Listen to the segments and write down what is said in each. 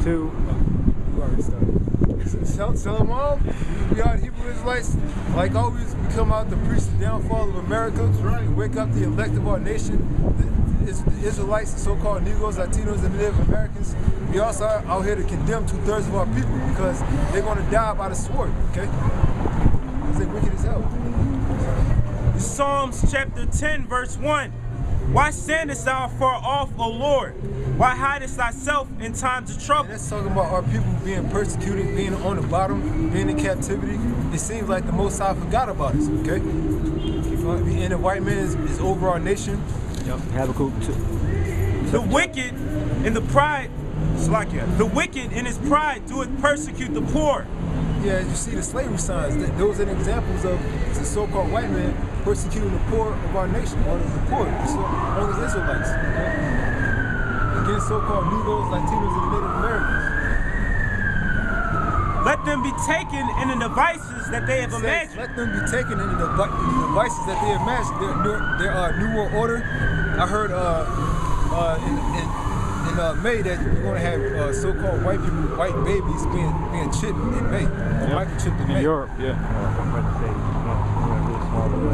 2. You already started. Shalom. We are Hebrew Israelites. Like always, we come out to preach the downfall of America. We wake up the elect of our nation, the Israelites, the so-called Negroes, Latinos, and Native Americans. We also are out here to condemn 2/3 of our people because they're going to die by the sword, okay? Because they're wicked as hell. Psalms chapter 10, verse 1. Why standest thou far off, O Lord? Why hidest thyself in times of trouble? And that's talking about our people being persecuted, being on the bottom, being in captivity. It seems like the Most High forgot about us, okay? And the white man is over our nation. Yep. Habakkuk 2. The wicked in the pride, the wicked in his pride doeth persecute the poor. Yeah, as you see the slavery signs, those are examples of the so-called white man persecuting the poor of our nation, or the poor, all the Israelites, okay? Against so-called Negroes, Latinos, and Native Americans. Let them be taken in the devices that they have imagined. Let them be taken in the devices that they imagine. Their New World Order. I heard in May that we're going to have so-called white people, white babies being chipped in May, microchipped in May. In Europe, yeah.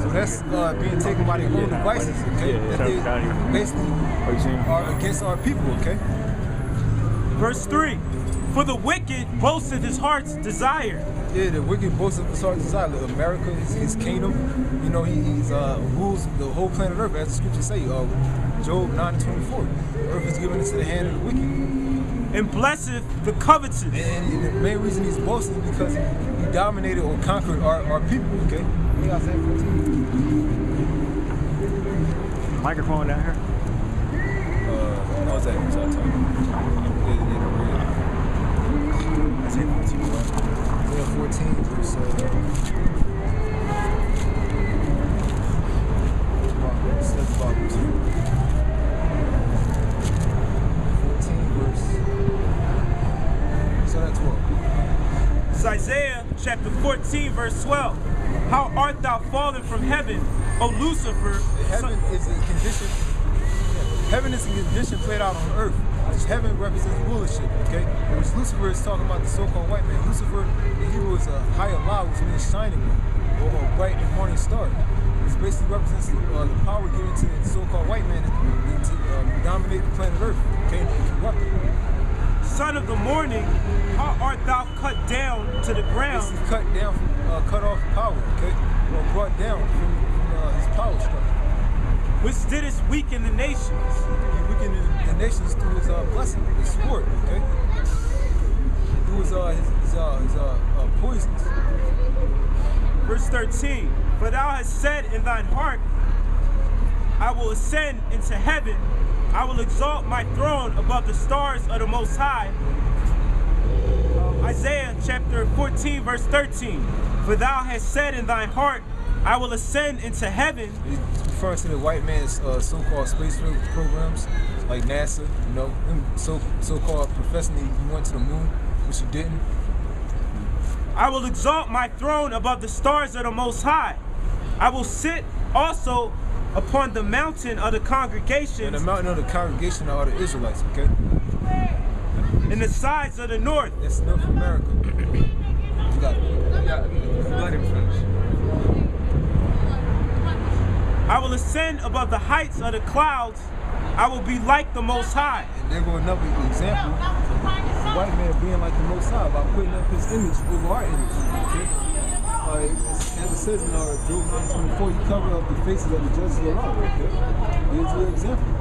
So that's being taken by their own devices, okay? Yeah, that they basically are against our people, okay? Verse 3. For the wicked boasteth his heart's desire. Yeah, the wicked boasteth his heart's desire. America is his kingdom. You know, he rules the whole planet Earth, as the scriptures say. Job 9:24. Earth is given into the hand of the wicked. And blesseth the covetous. And the main reason he's boasting is because he dominated or conquered our people, okay? Isaiah 14. Microphone down here. No, it's that. What's that talking? Isaiah 14, right? Isaiah 14, verse 12. It's Isaiah chapter 14, verse 12. How art thou fallen from heaven, O Lucifer? Heaven is a condition. Heaven is a condition played out on earth. Which heaven represents rulership, okay? Which Lucifer is talking about the so-called white man. Lucifer, the hero, is a higher law, which means shining one, or a bright and morning star. This basically represents the power given to the so-called white man to dominate the planet Earth, okay, and corrupt it. Son of the morning, how art thou cut down to the ground? This is cut down from, cut off power, okay? Or brought down from his power structure. Which didst weaken the nations. He weakened the nations through his blessing, his sword, okay? Through his poisons. Verse 13, for thou hast said in thine heart, I will ascend into heaven, I will exalt my throne above the stars of the Most High. Isaiah chapter 14, verse 13. For thou hast said in thine heart, I will ascend into heaven. He's referring to the white man's so-called space programs, like NASA, you know, him so-called professing he went to the moon, which he didn't. I will exalt my throne above the stars of the Most High. I will sit also upon the mountain of the congregation. And the mountain of the congregation are the Israelites, okay? In the sides of the north. That's North America. You got it. Let him finish. I will ascend above the heights of the clouds. I will be like the Most High. And there go another example of the white man being like the Most High by putting up his image over our image, okay? As it says in Job 9:24, you cover up the faces of the judges of the law, okay? Here's your example.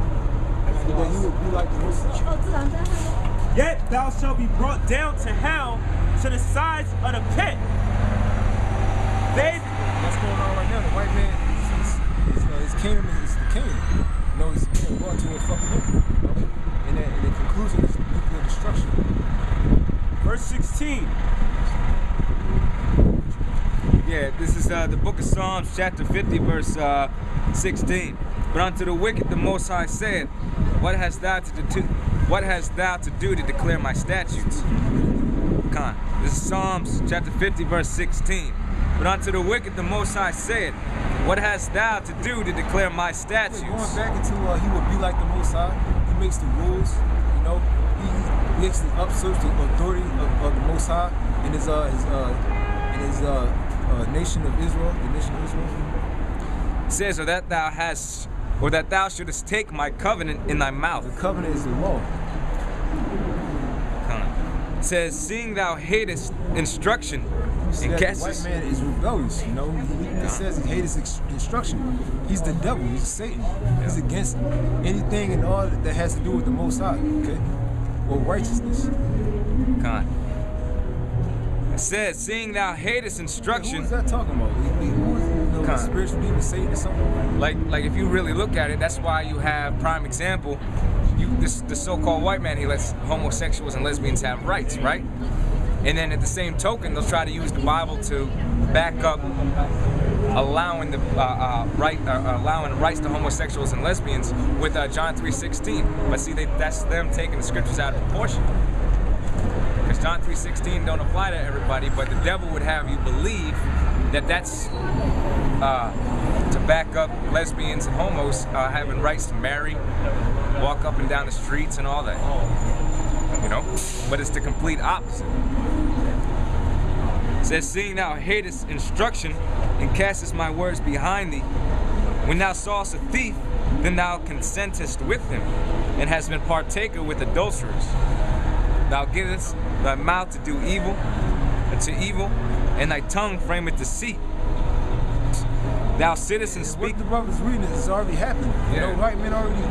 So that he would be like the Most High. Yet thou shalt be brought down to hell, to the sides of the pit. What's going on right now? The white man, his kingdom is the king. You know, he's being brought to a fucking end. And the conclusion is nuclear destruction. Verse 16. Yeah, this is the book of Psalms, chapter 50, verse 16. But unto the wicked the Most High said, What hast thou to do to declare my statutes? This is Psalms chapter 50, verse 16. But unto the wicked the Most High said, What hast thou to do to declare my statutes? Going back into he will be like the Most High. He makes the rules. You know, He actually usurps the authority of the Most High in his nation of Israel, the nation of Israel. It says, or that thou shouldest take my covenant in thy mouth. The covenant is the law. It says, seeing thou hatest instruction and The castest. white man is rebellious, you know. He says he hates instruction. He's the devil. He's Satan. He's against anything and all that has to do with the Most High, okay? Or righteousness. It says, seeing thou hatest instruction. Who is that talking about? Who is the spiritual demon, Satan or something? Like if you really look at it, that's why you have prime example. The so-called white man, he lets homosexuals and lesbians have rights, right? And then at the same token, they'll try to use the Bible to back up allowing rights to homosexuals and lesbians with John 3:16. But see, that's them taking the scriptures out of proportion. Because John 3:16 don't apply to everybody, but the devil would have you believe that that's to back up lesbians and homos having rights to marry, walk up and down the streets and all that. You know? But it's the complete opposite. It says, seeing thou hatest instruction and castest my words behind thee, when thou sawest a thief, then thou consentest with him, and hast been partaker with adulterers. Thou givest thy mouth to do evil, and thy tongue frameth deceit. Thou sittest and What speak. the brother's reading is already happened. Yeah. You know, white men already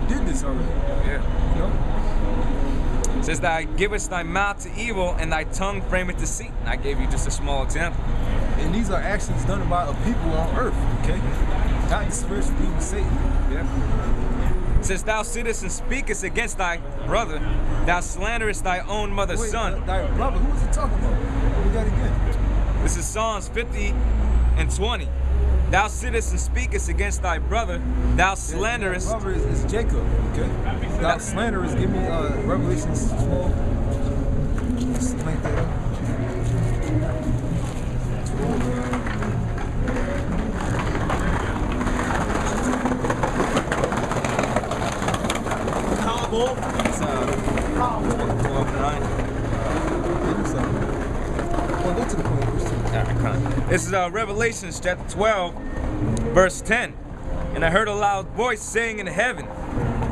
did this already. Yeah. You know? It says, thou givest thy mouth to evil, and thy tongue frameth deceit. And I gave you just a small example. And these are actions done by a people on earth, okay? Not the spiritual demon Satan. Yeah. It says, thou sittest and speakest against thy brother, thou slanderest thy own mother's son. Thy brother, who is he talking about? Read that again. This is Psalms 50 and 20. Thou sittest and speakest against thy brother, thou slanderest. Brother is Jacob, okay? Thou slanderest, give me Revelation 12. Something like that. It's 12:9. Well, go to the point, verse 2. This is Revelation chapter 12, verse 10. And I heard a loud voice saying in heaven,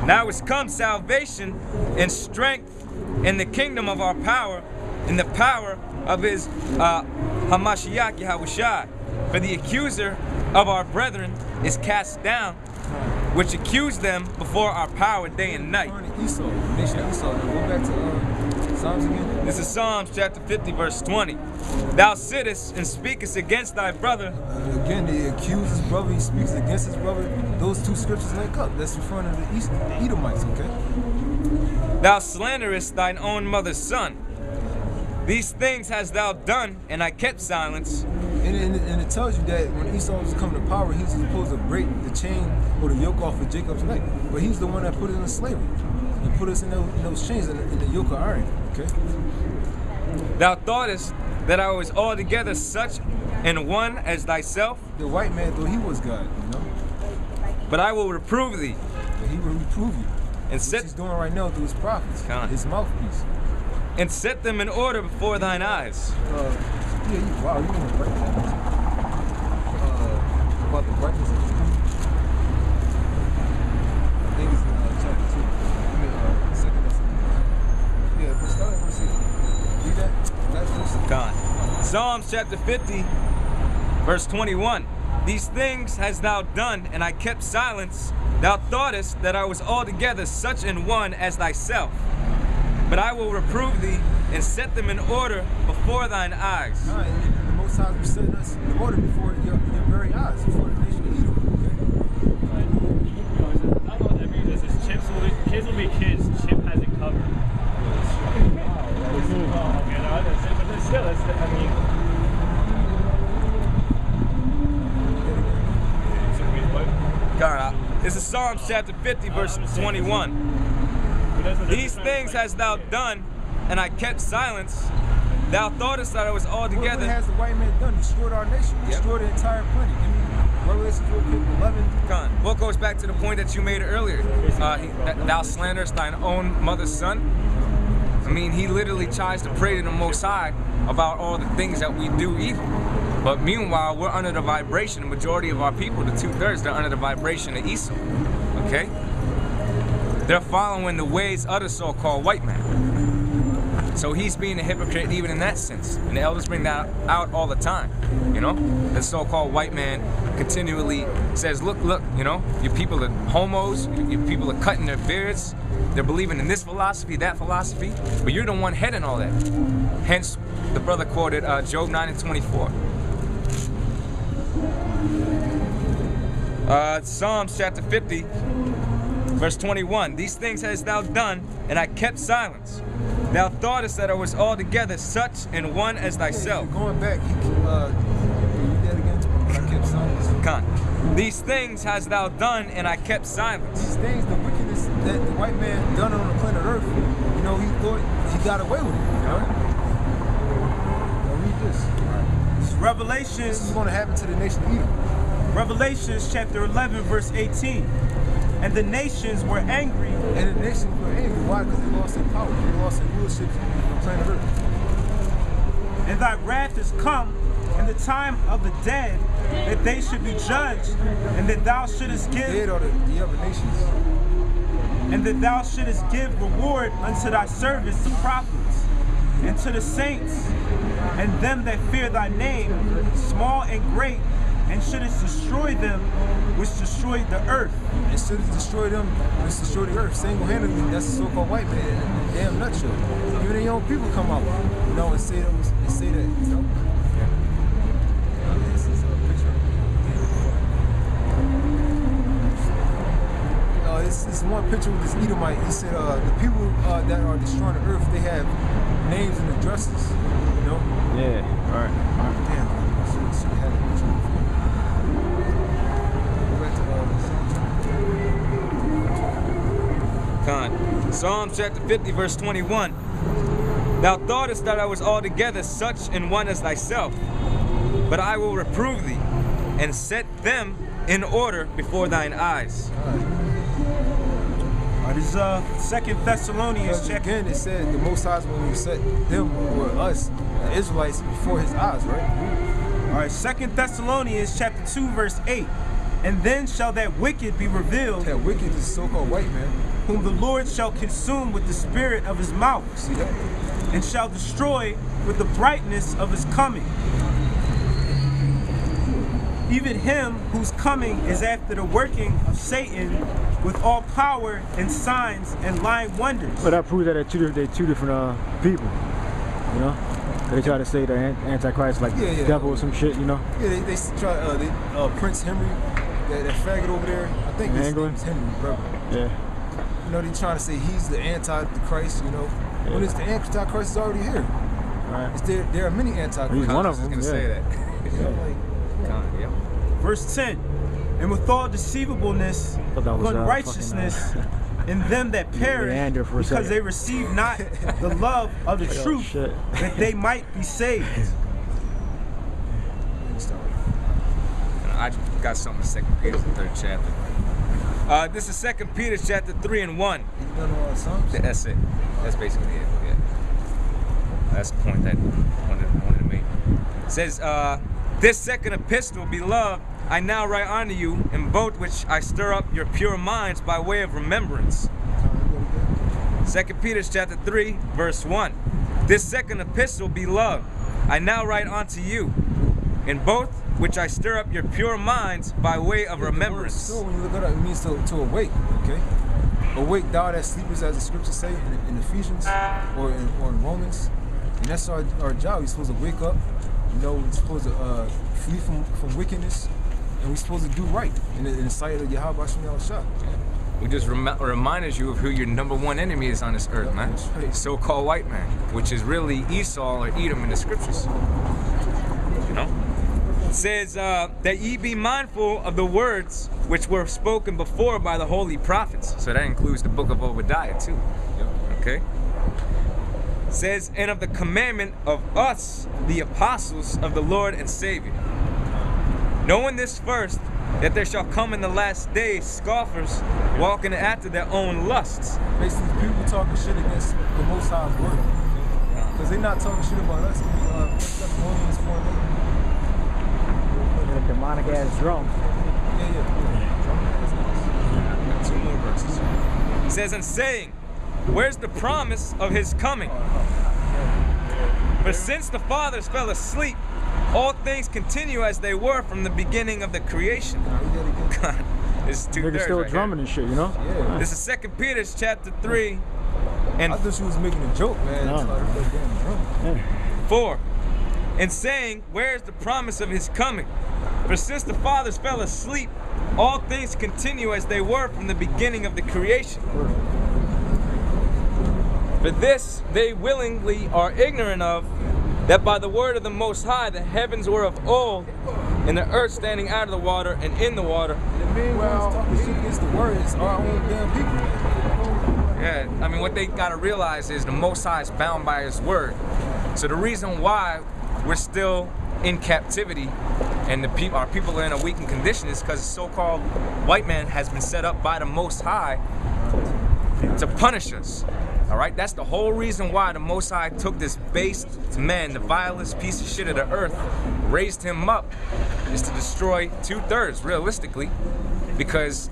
now is come salvation and strength in the kingdom of our power, in the power of his Hamashiach Yahushua. For the accuser of our brethren is cast down, which accused them before our power day and night. Esau, nation of Esau. Now go back to Psalms again. This is Psalms chapter 50, verse 20. Thou sittest and speakest against thy brother. Again, he accuses his brother, he speaks against his brother. Those two scriptures link up. That's in front of the Edomites, okay? Thou slanderest thine own mother's son. These things hast thou done, and I kept silence. And it tells you that when Esau was coming to power, he's supposed to break the chain or the yoke off of Jacob's neck. But he's the one that put us in slavery and put us in those chains in the yoke of iron, okay? Thou thoughtest that I was altogether such an one as thyself, The white man thought he was God, you know? but I will reprove thee, But he will reprove you. and Which he's doing right now through his prophets, his mouthpiece. set them in order before thine eyes. Wow, you want to break that? About the brightness of the moon. I think it's in chapter 2. I mean, second lesson. Yeah, but start at verse 6. Read that. That's verse 6. Psalms chapter 50, verse 21. These things hast thou done, and I kept silence. Thou thoughtest that I was altogether such an one as thyself. But I will reprove thee and set them in order before thine eyes. All right, the Most High is setting us in order before your very eyes, before the nation of Edom. I thought every this is chips will be kids will be kids. Chip has it covered. Okay, no, that's it. But still, that's I mean. God, this is Psalms chapter 50, verse 21. These things hast thou done, and I kept silence. Thou thoughtest that I was altogether. What has the white man done? Destroyed our nation. Destroyed the entire planet. Give me Revelation 11. Well, it goes back to the point that you made earlier. Thou slanderest thine own mother's son. I mean, he literally tries to pray to the Most High about all the things that we do evil. But meanwhile, we're under the vibration, the majority of our people, the 2/3, they're under the vibration of Esau, okay? They're following the ways of the so-called white man. So he's being a hypocrite even in that sense. And the elders bring that out all the time, you know? The so-called white man continually says, look, you know, your people are homos, your people are cutting their beards, they're believing in this philosophy, that philosophy, but you're the one heading all that. Hence, the brother quoted Job 9:24. Psalms chapter 50, verse 21. These things hast thou done, and I kept silence. Thou thoughtest that I was altogether such an one as thyself. Going back, read that again. I kept silence. These things hast thou done, and I kept silence. These things, the wickedness that the white man done on the planet Earth, you know, he thought he got away with it. You know? Now read this. This is Revelations. This is going to happen to the nation of Edom. Revelations chapter 11, verse 18. And the nations were angry. And the nations were angry. Why? Because they lost their power. They lost their rulership on planet Earth. And thy wrath is come in the time of the dead, that they should be judged, and that thou shouldest give, Dead are the other nations. and that thou shouldest give reward unto thy servants, the prophets, and to the saints, and them that fear thy name, small and great, and shouldest destroy them which destroyed the earth. And should have destroyed them, let's destroy the earth single-handedly. That's the so-called white man in a damn nutshell. Even their own people come out, you know, and say that, you know. This is a picture. This one picture with this Edomite. He said, the people that are destroying the earth, they have names and addresses, you know. Yeah, all right. Damn, I should have had that picture before. Psalms chapter 50, verse 21. Thou thoughtest that I was altogether such an one as thyself, but I will reprove thee, and set them in order before thine eyes. This is 2 Thessalonians chapter. Again, it said the Most High when we set them or us, the Israelites, before his eyes, right? All right, 2 Thessalonians chapter 2, verse 8. And then shall that wicked be revealed, That wicked is so-called white man. whom the Lord shall consume with the spirit of his mouth, See that? and shall destroy with the brightness of his coming. Even him whose coming is after the working of Satan with all power and signs and lying wonders. But that proves that they're two different people, you know? They try to say they're Antichrist like devil or some shit, you know? Yeah, they try, Prince Henry, that faggot over there, I think his name is Henry, brother. Yeah. You know, they trying to say he's the Antichrist, you know? When it's the Antichrist is already here. Right. There are many Antichrists. He's one of I was them, gonna say that. You know, like, Yep. Verse 10. And with all deceivableness, Thought that was, unrighteousness in them that perish, Leander for a because second. they receive not the love of the truth, shit. that they might be saved. I got something in 2 Peter, the 3rd chapter. This is 2 Peter chapter 3 and 1. you done all the Psalms? That's it. That's basically it. Yeah. That's the point that I wanted to make. It says, this second epistle, beloved, I now write unto you, in both which I stir up your pure minds by way of remembrance. 2 Peter chapter 3, verse 1. This second epistle, beloved, I now write unto you, in both which I stir up your pure minds by way of remembrance. So when you look at it, it means to awake, okay? Awake thou that sleepest, as the scriptures say in Ephesians or in Romans. And that's our job. We're supposed to wake up, you know, we're supposed to flee from wickedness, and we're supposed to do right in the sight of Yahweh Hashem Yahushua. We just reminded you of who your number one enemy is on this earth, man. That's right. So-called white man, which is really Esau or Edom in the scriptures. You know? It says that ye be mindful of the words which were spoken before by the holy prophets. So that includes the book of Obadiah too. Okay? It says, and of the commandment of us, the apostles of the Lord and Savior. Knowing this first, that there shall come in the last days scoffers, walking after their own lusts. Basically, people talking shit against the Most High's word. Because they're not talking shit about us. Thessalonians 4. The demonic ass drum. Yeah. Got 2 more verses. It says, and saying, where's the promise of his coming? For since the fathers fell asleep, all things continue as they were from the beginning of the creation. God, this is 2 Niggas thirds still right drumming here. and shit, you know? Yeah. This is 2 Peter chapter 3 and I thought she was making a joke, man. No. It's like, damn drum. Yeah. 4. And saying, where is the promise of his coming? For since the fathers fell asleep, all things continue as they were from the beginning of the creation. For this they willingly are ignorant of, that by the word of the Most High the heavens were of old, and the earth standing out of the water and in the water. The main ones talking shit against the word is our own damn people. Yeah, I mean, what they gotta realize is the Most High is bound by his word. So the reason why we're still in captivity and our people are in a weakened condition is because the so-called white man has been set up by the Most High to punish us. All right, that's the whole reason why the Most High took this base man, the vilest piece of shit of the earth, raised him up, is to destroy 2/3 realistically, because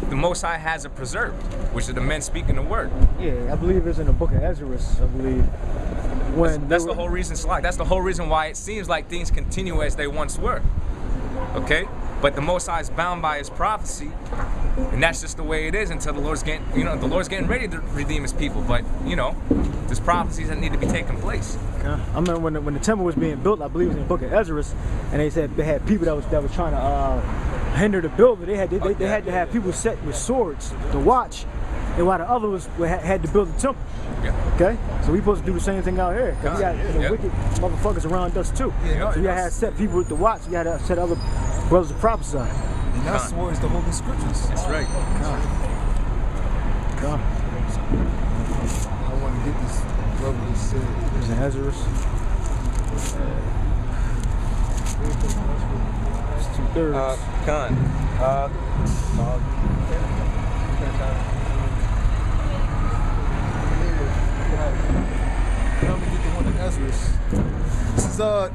the Most High has it preserved, which are the men speaking the word. Yeah, I believe it's in the book of Ezra, I believe. That's the whole reason, Salak. That's the whole reason why it seems like things continue as they once were. Okay? But the Most High is bound by his prophecy, and that's just the way it is until the Lord's getting, the Lord's getting ready to redeem his people. But, there's prophecies that need to be taking place. Okay. I remember when the temple was being built, I believe it was in the book of Ezra, and they said they had people that was trying to hinder the building. They had to have people set with swords to watch, and while the others had to build the temple. Yeah. Okay, so we supposed to do the same thing out here. Cause we got wicked motherfuckers around us too. Yeah, so you gotta have set people to watch. You gotta set other brothers to prophesy. And that's towards the Holy Scriptures. That's right. God. I want to get this brother to say. It's in Ezra. It's 2/3. Khan. I'm gonna get the one in Ezra. This is goddamn.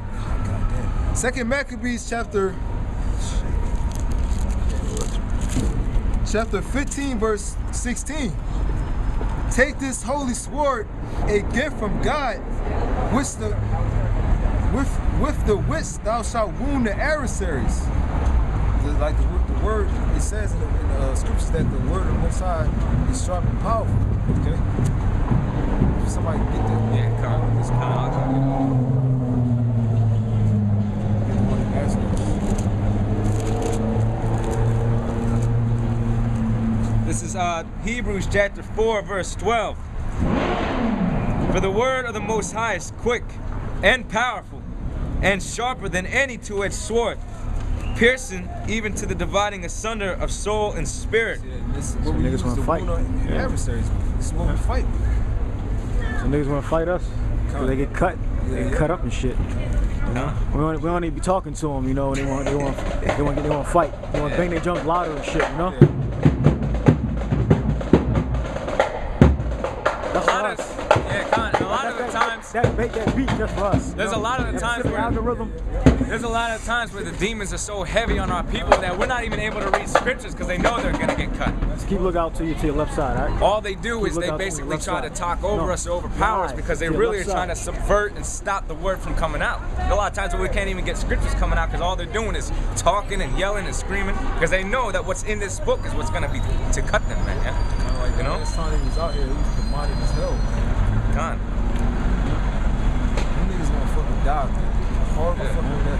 2 Maccabees chapter 15, verse 16. Take this holy sword, a gift from God, with the which thou shalt wound the adversaries. Like the word, it says in the scriptures that the word of the Most High is sharp and powerful. Okay. Somebody get that. Yeah, Khan. It's Khan. I'll try to get it. This is Hebrews chapter 4, verse 12. For the word of the Most High is quick and powerful and sharper than any two-edged sword, piercing even to the dividing asunder of soul and spirit. This is what we use to wound our adversaries. This is what we fight with. So niggas wanna fight us? Cause they get cut. They get cut up and shit. You know? We don't even be talking to them. They want fight. They want to bang their junk louder and shit. You know? That's for us. Yeah, Khan. A lot of the times. That beat just for us. There's a lot of the times where algorithm. There's a lot of times where the demons are so heavy on our people that we're not even able to read scriptures because they know they're gonna get cut. Just keep looking out to your left side, all right? All they do is they basically try to talk over us, overpower us, because they really are trying to subvert and stop the word from coming out. A lot of times where we can't even get scriptures coming out because all they're doing is talking and yelling and screaming because they know that what's in this book is what's gonna be to cut them, man. Yeah? Like, you know? Last time he was out here, he was demonic as hell, man. Gone. Them niggas gonna fucking die, man. Horrible fucking death.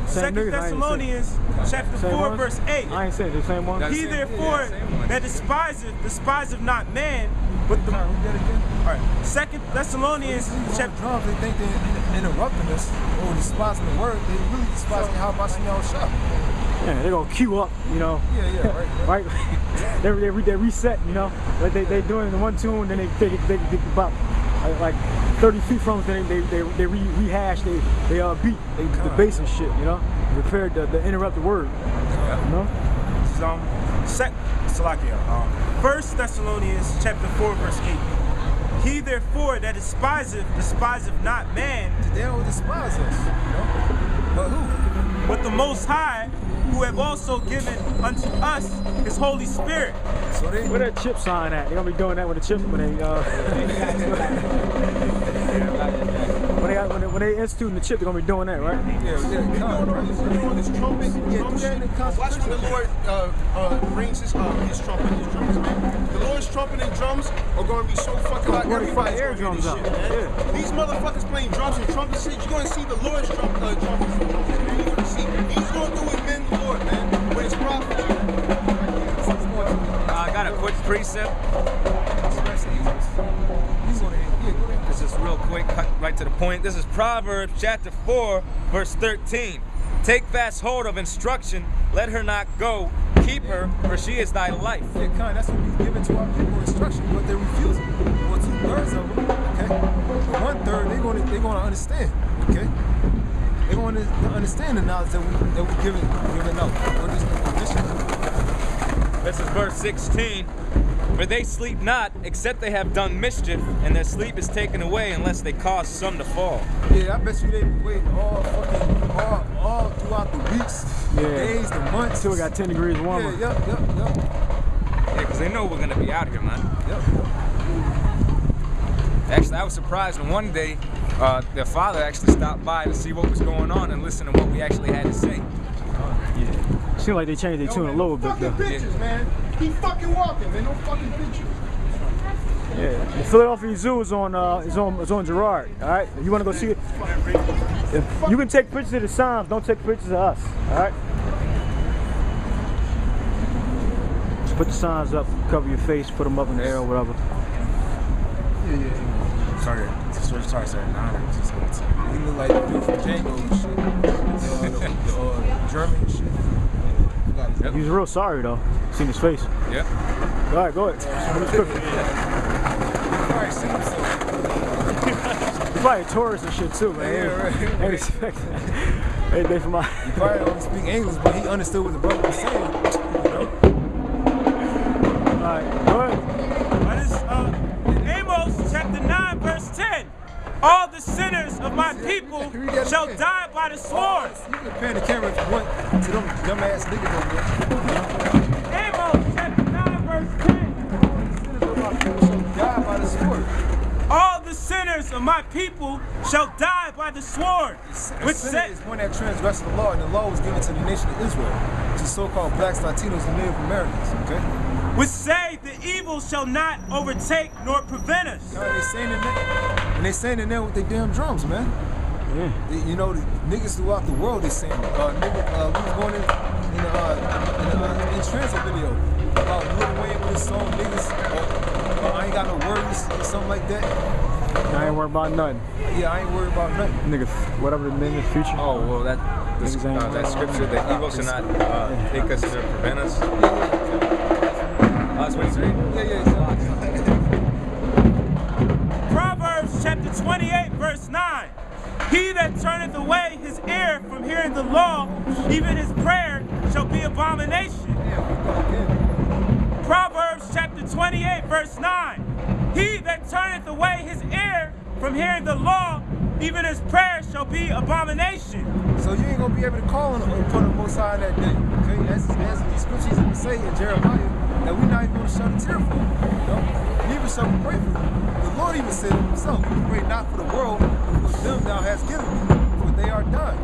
Second Thessalonians chapter 4, verse 8. I ain't saying the same one. He therefore that despiseth not man, but the. Alright. Second Thessalonians chapter. Drums, they think they're interrupting us or despising the word. They really despising how much y'all shop. Yeah, they're gonna queue up, you know. Yeah, right. Right? they reset, you know. But they doing the one tune, then they bop. like 30 feet from us, then they rehash, they beat, the bass and shit, you know, repaired the interrupted word, you know. First Thessalonians chapter 4 verse 8. He therefore that despiseth not man, They don't despise us, you know. But who? but the Most High, who have also given unto us his Holy Spirit. So they. Where that chip sign at? They gonna be doing that with the chip when they instituting the chip. They're gonna be doing that, right? This trumpet. Watch when the Lord rings his trumpet, his drums, man. The Lord's trumpet and drums are going to be so fucking loud. Everybody's air going to drums hear this shit, up. man. These motherfuckers playing drums and trumpet shit, you're going to see the Lord's trumpets and drums, man. You're going to see, he's going to do it, man, the Lord, man. When it's prophets. I got a quick precept. This is real quick, cut right to the point. This is Proverbs chapter 4, verse 13. Take fast hold of instruction, let her not go. Keep her, for she is thy life. Yeah, that's what we given to our people instruction, but they're refusing. Well, 2/3 of them, okay? But 1/3, they're gonna understand, okay? They're going to understand the knowledge that we giving out. What is the condition? This is verse 16. For they sleep not, except they have done mischief, and their sleep is taken away unless they cause some to fall. Yeah, I bet you they be waiting all throughout the weeks, the days, the months. Still got 10 degrees warmer. Yeah, yep. Yeah, because they know we're going to be out here, man. Yep. Actually, I was surprised when one day their father actually stopped by to see what was going on and listen to what we actually had to say. Yeah. Seems like they changed their tune a little bit, though. Pictures, man. He fucking walking, man. No fucking pictures. Yeah, the Philadelphia Zoo is on Girard. All right, if you want to go see it, you can take pictures of the signs. Don't take pictures of us. All right. Just put the signs up, cover your face, put them up in the air or whatever. Yeah. Sorry, sir. He look like the dude from Django and shit. The German and shit. Yep. He was real sorry though. Seen his face. Yeah. All right, go ahead. Alright, see himself. He's probably a tourist and shit too, man. Yeah, right. Ain't expect that. Hey, they from my. He probably don't speak English, but he understood what the brother was saying. You know? All right, go ahead. Amos chapter 9 verse 10. All the sinners of my people shall die by the sword. You can pan the camera if you want to them dumbass niggas over there. Amos chapter 9 verse 10. Sinners of my people shall die by the sword. All the sinners of my people shall die by the sword. A sinner is one that transgressed the law, and the law was given to the nation of Israel, which is so-called blacks, Latinos, and Native Americans, okay? Which say the evil shall not overtake nor prevent us. They saying that, and they saying it now with their damn drums, man. Yeah. You know, the niggas throughout the world, they saying it. We was going in transit video about Lil Wayne with his song, niggas, I ain't got no worries, or something like that. I ain't worried about nothing. Yeah, I ain't worried about nothing. Nigga, whatever the name is, future. Oh, well, that scripture, the evil should not take us or prevent us. That's what he's saying? Proverbs chapter 28 verse 9. He that turneth away his ear from hearing the law, even his prayer shall be abomination. Proverbs chapter 28 verse 9. He that turneth away his ear from hearing the law, even his prayer shall be abomination. So you ain't gonna be able to call on the Most High on that day, okay? As the scriptures even say in Jeremiah, that we're not even gonna shed a tear for them, you know? Neither shall we pray for them. The Lord even said it himself, we pray not for the world, but for them thou hast given me, for they are done.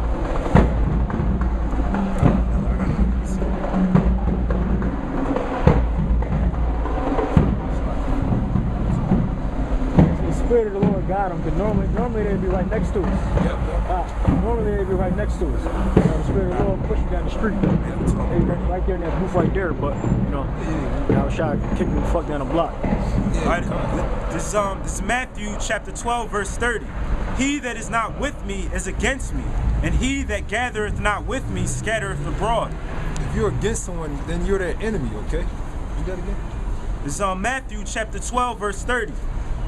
The Spirit of the Lord got them, because normally they'd be right next to us. Normally they'd be right next to us. You know, the Spirit of the Lord push you down the street. They right there in that booth right there, but you know, I was trying to kick me the fuck down the block. This is Matthew chapter 12 verse 30. He that is not with me is against me, and he that gathereth not with me scattereth abroad. If you're against someone, then you're their enemy, okay? You that again? This is Matthew chapter 12 verse 30.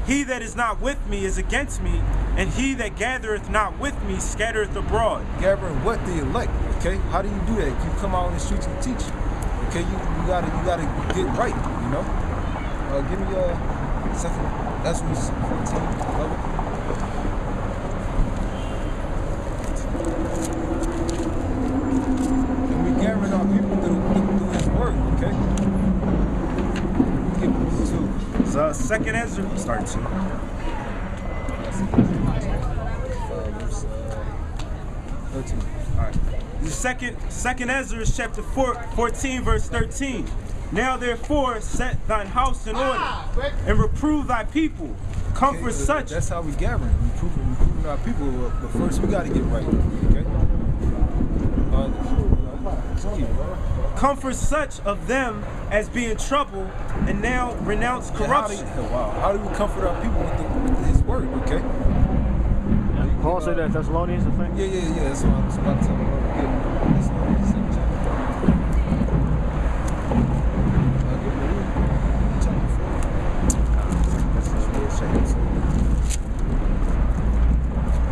He that is not with me is against me, and he that gathereth not with me scattereth abroad. Gathering what? The elect. Okay? How do you do that? You come out on the streets and teach. Okay, you gotta get right, you know? Give me second. That's what's 14, 11. And we gathering our people through his word, okay? Give me 2. So second Ezra, start 2. Alright. The second Ezra is chapter 14, verse 13. Now therefore set thine house in order, and reprove thy people. Comfort such. That's how we gathering. Reproving our people. But first we gotta get right. Okay? Comfort such of them as be in trouble, and now renounce corruption. How do we comfort our people with his word, okay? Paul said that Thessalonians, I think. Yeah. That's what I was about to tell you. Thessalonians, 2nd chapter.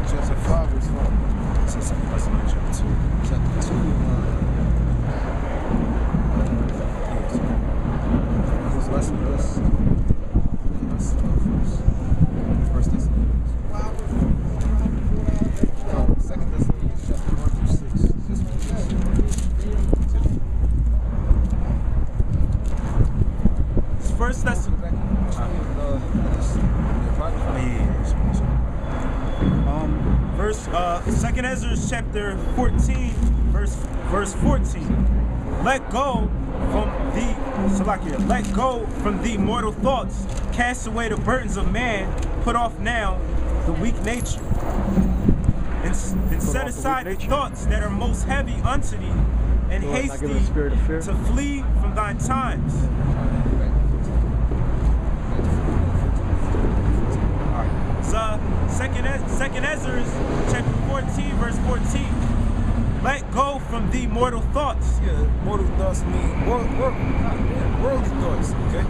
Chapter 5, verse 1. Chapter 2. First Thessalonians. Second Thessalonians, chapter 1, verse 6. First Thessalonians. Second Ezra chapter 14, verse 14. Let go from the mortal thoughts. Cast away the burdens of man. Put off now the weak nature. And set aside the thoughts that are most heavy unto thee, and haste thee to flee from thine times. So, second Ezra, chapter 14, verse 14. Let go from thee mortal thoughts. Yeah, mortal thoughts mean worldly thoughts, okay?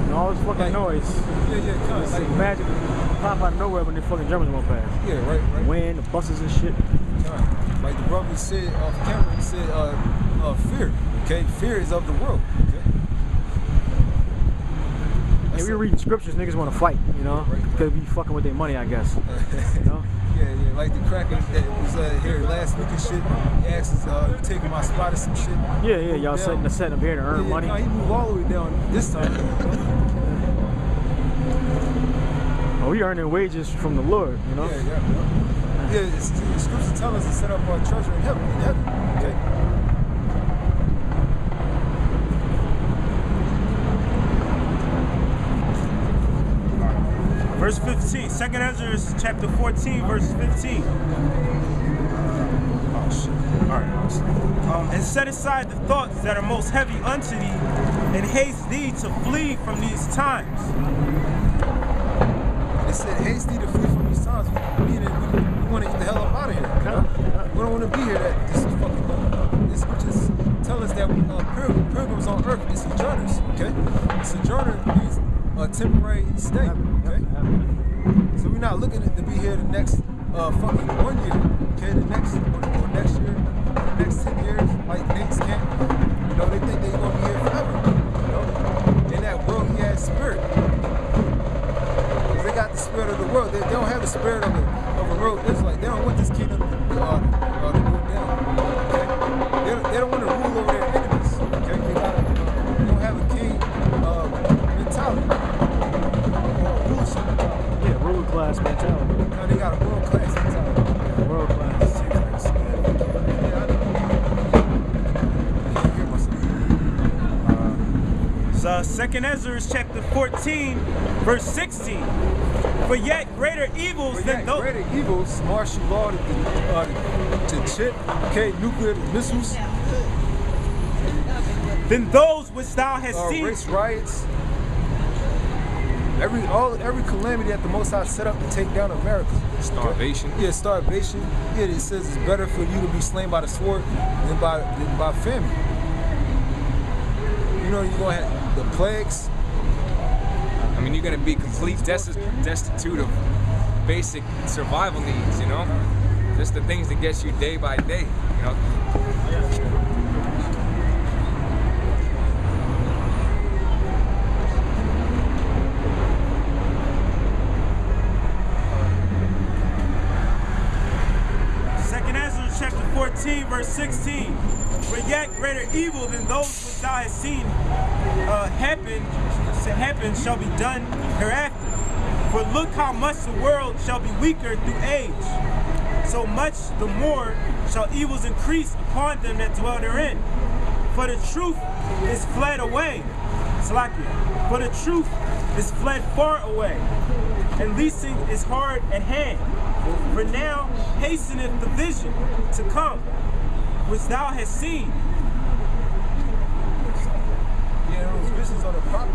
And all this fucking noise. Yeah, It's like magic pop out of nowhere when the fucking Germans won't pass. Yeah, right. Wind, the buses and shit. Like the brother said off camera, he said, fear, okay? Fear is of the world, okay? Yeah, we reading scriptures, niggas want to fight, you know? Right. Because we fucking with their money, I guess. You know? Yeah, like the cracker that was here last week and shit. He asked us, you taking my spot or some shit. Yeah, y'all setting up here to earn money. No, he moved all the way down this time. Oh, we earning wages from the Lord, you know? Yeah, the scripture tell us to set up our treasure in heaven, okay? Verse 15, 2nd Ezra chapter 14, verse 15. Oh shit. Alright. And set aside the thoughts that are most heavy unto thee, and haste thee to flee from these times. It said haste thee to flee from these times, meaning we want to get the hell up out of here. You know? We don't want to be here. This is fucking. The scriptures tell us that pilgrims on earth is sojourners. Okay, sojourner means a temporary stay. Okay, so we're not looking to be here the next fucking 1 year. Okay, the next or next year, the next 10 years, like Nate's camp. You know, they think they're gonna be here forever. You know, in that worldly ass spirit. They got the spirit of the world. They don't have the spirit of a real Israelite. They don't want this kingdom to go down. Okay? They don't want to rule over their enemies. Okay? They don't have a king mentality. Rulership mentality. Yeah, ruler class mentality. No, they got a world class mentality. Yeah, world class. So 2nd Ezra chapter 14, verse 16. For yet greater evils than those. Greater evils, martial law to chip, okay, nuclear missiles. Than those which thou hast seen. Race riots. Every calamity that the Most High set up to take down America. Starvation. Okay? Yeah, starvation. Yeah, it says it's better for you to be slain by the sword than by famine. You know, you're gonna have the plagues. I mean, you're gonna be complete destitute of basic survival needs, you know? Just the things that get you day by day, you know? Chapter 14, verse 16. For yet greater evil than those which thou hast seen happen shall be done hereafter. For look how much the world shall be weaker through age. So much the more shall evils increase upon them that dwell therein. For the truth is fled away. Salakia. For the truth is fled far away, and leasing is hard at hand. For now hasteneth the vision to come, which thou hast seen. Yeah, those visions on the property.